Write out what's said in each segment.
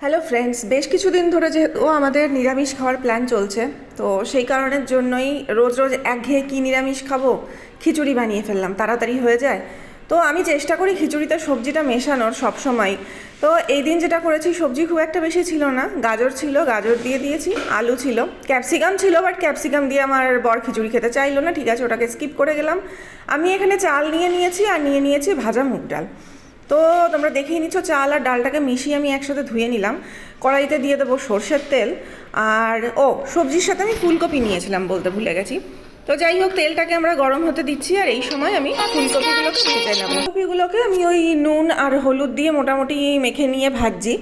Hello friends, বেশ কিছুদিন ধরে যেহেতু আমাদের নিরামিষ খাওয়ার প্ল্যান চলছে, তো সেই কারণের জন্যই রোজ রোজ একঘেয়ে কী নিরামিষ খাবো, খিচুড়ি বানিয়ে ফেললাম, তাড়াতাড়ি হয়ে যায়। তো আমি চেষ্টা করি খিচুড়িতে সবজিটা মেশানোর সব সময়। তো এই দিন যেটা করেছি, সবজি খুব একটা বেশি ছিল না, গাজর ছিল, গাজর দিয়ে দিয়েছি, আলু ছিল, ক্যাপসিকাম ছিল, বাট ক্যাপসিকাম দিয়ে আমার বর খিচুড়ি খেতে চাইলো না, ঠিক আছে ওটাকে স্কিপ করে গেলাম। আমি এখানে চাল নিয়ে নিয়েছি আর নিয়ে নিয়েছি ভাজা মুগ ডাল। তো তোমরা দেখেই নিচ্ছ, চাল আর ডালটাকে মিশিয়ে আমি একসাথে ধুয়ে নিলাম। কড়াইতে দিয়ে দেবো সর্ষের তেল। আর সবজির সাথে আমি ফুলকপি নিয়েছিলাম, বলতে ভুলে গেছি। তো যাই হোক, তেলটাকে আমরা গরম হতে দিচ্ছি, আর এই সময় আমি ফুলকপিগুলোকে ভেজে নেব। ফুলকপিগুলোকে আমি ওই নুন আর হলুদ দিয়ে মোটামুটি মেখে নিয়ে ভাজছি।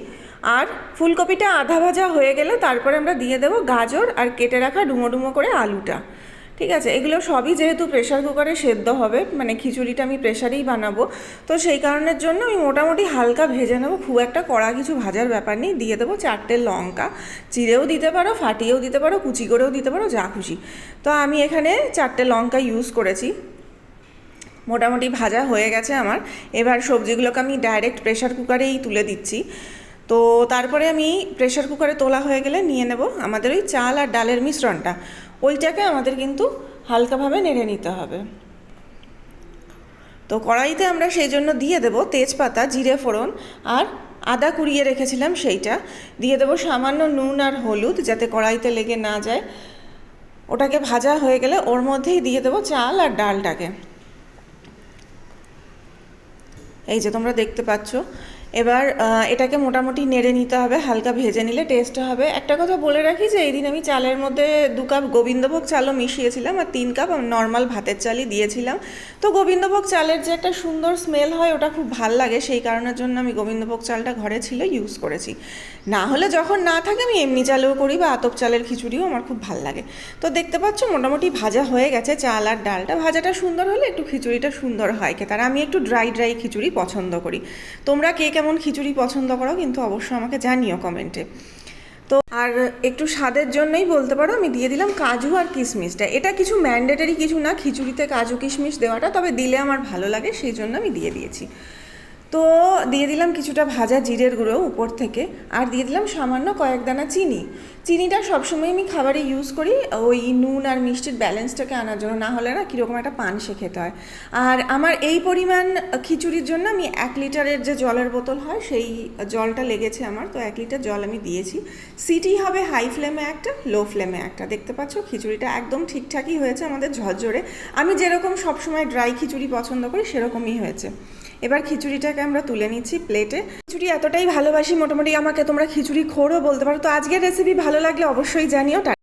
আর ফুলকপিটা আধা ভাজা হয়ে গেলে তারপরে আমরা দিয়ে দেবো গাজর আর কেটে রাখা ডুমো ডুমো করে আলুটা। ঠিক আছে, এগুলো সবই যেহেতু প্রেশার কুকারে সেদ্ধ হবে, মানে খিচুড়িটা আমি প্রেশারেই বানাবো, তো সেই কারণের জন্য আমি মোটামুটি হালকা ভেজে নেবো, খুব একটা কড়া কিছু ভাজার ব্যাপার নেই। দিয়ে দেবো 4টে লঙ্কা, চিড়েও দিতে পারো, ফাটিয়েও দিতে পারো, কুচি করেও দিতে পারো, যা খুশি। তো আমি এখানে 4টে লঙ্কা ইউজ করেছি। মোটামুটি ভাজা হয়ে গেছে আমার। এবার সবজিগুলোকে আমি ডাইরেক্ট প্রেশার কুকারেই তুলে দিচ্ছি। তো তারপরে আমি প্রেশার কুকারে তোলা হয়ে গেলে নিয়ে নেব আমাদের ওই চাল আর ডালের মিশ্রণটা, ওইটাকে আমাদের কিন্তু হালকাভাবে নেড়ে নিতে হবে। তো কড়াইতে আমরা সেই জন্য দিয়ে দেব তেজপাতা, জিরে ফোড়ন আর আদা কুড়িয়ে রেখেছিলাম সেইটা দিয়ে দেবো, সামান্য নুন আর হলুদ যাতে কড়াইতে লেগে না যায়। ওটাকে ভাজা হয়ে গেলে ওর মধ্যেই দিয়ে দেবো চাল আর ডালটাকে। এই যে তোমরা দেখতে পাচ্ছ। এবার এটাকে মোটামুটি নেড়ে নিতে হবে, হালকা ভেজে নিলে টেস্ট হবে। একটা কথা বলে রাখি যে এই দিন আমি চালের মধ্যে 2 কাপ গোবিন্দভোগ চালও মিশিয়েছিলাম আর 3 কাপ নর্মাল ভাতের চালই দিয়েছিলাম। তো গোবিন্দভোগ চালের যে একটা সুন্দর স্মেল হয়, ওটা খুব ভাল লাগে, সেই কারণের জন্য আমি গোবিন্দভোগ চালটা ঘরে ছিল ইউজ করেছি। না হলে যখন না থাকে আমি এমনি চালেও করি, বা আতপ চালের খিচুড়িও আমার খুব ভাল লাগে। তো দেখতে পাচ্ছ মোটামুটি ভাজা হয়ে গেছে চাল আর ডালটা। ভাজাটা সুন্দর হলে একটু খিচুড়িটা সুন্দর হয় খেতে, আর আমি একটু ড্রাই ড্রাই খিচুড়ি পছন্দ করি। তোমরা কে কেমন খিচুড়ি পছন্দ করো কিন্তু অবশ্যই আমাকে জানিও কমেন্টে। তো আর একটু স্বাদের জন্যই বলতে পারো আমি দিয়ে দিলাম কাজু আর কিশমিশটা। এটা কিছু ম্যান্ডেটরি কিছু না খিচুড়িতে কাজু কিশমিশ দেওয়াটা, তবে দিলে আমার ভালো লাগে সেই জন্য আমি দিয়ে দিয়েছি। তো দিয়ে দিলাম কিছুটা ভাজা জিরের গুঁড়ো উপর থেকে, আর দিয়ে দিলাম সামান্য কয়েক দানা চিনি। চিনিটা সবসময় আমি খাবারে ইউজ করি ওই নুন আর মিষ্টির ব্যালেন্সটাকে আনার জন্য, না হলে না কীরকম একটা পানসে খেতে হয়। আর আমার এই পরিমাণ খিচুড়ির জন্য আমি 1 লিটারের যে জলের বোতল হয় সেই জলটা লেগেছে আমার, তো 1 লিটার জল আমি দিয়েছি। সিটি হবে হাই ফ্লেমে একটা, লো ফ্লেমে একটা। দেখতে পাচ্ছ খিচুড়িটা একদম ঠিকঠাকই হয়েছে আমাদের, ঝরঝরে। আমি যেরকম সবসময় ড্রাই খিচুড়ি পছন্দ করি সেরকমই হয়েছে। এবার খিচুড়িটাকে আমরা তুলে নিচ্ছি প্লেটে। খিচুড়ি এতটাই ভালোবাসি, মোটামুটি আমাকে তোমরা খিচুড়ি খোরও বলতে পারো। তো আজকের রেসিপি ভালো লাগলে অবশ্যই জানিও।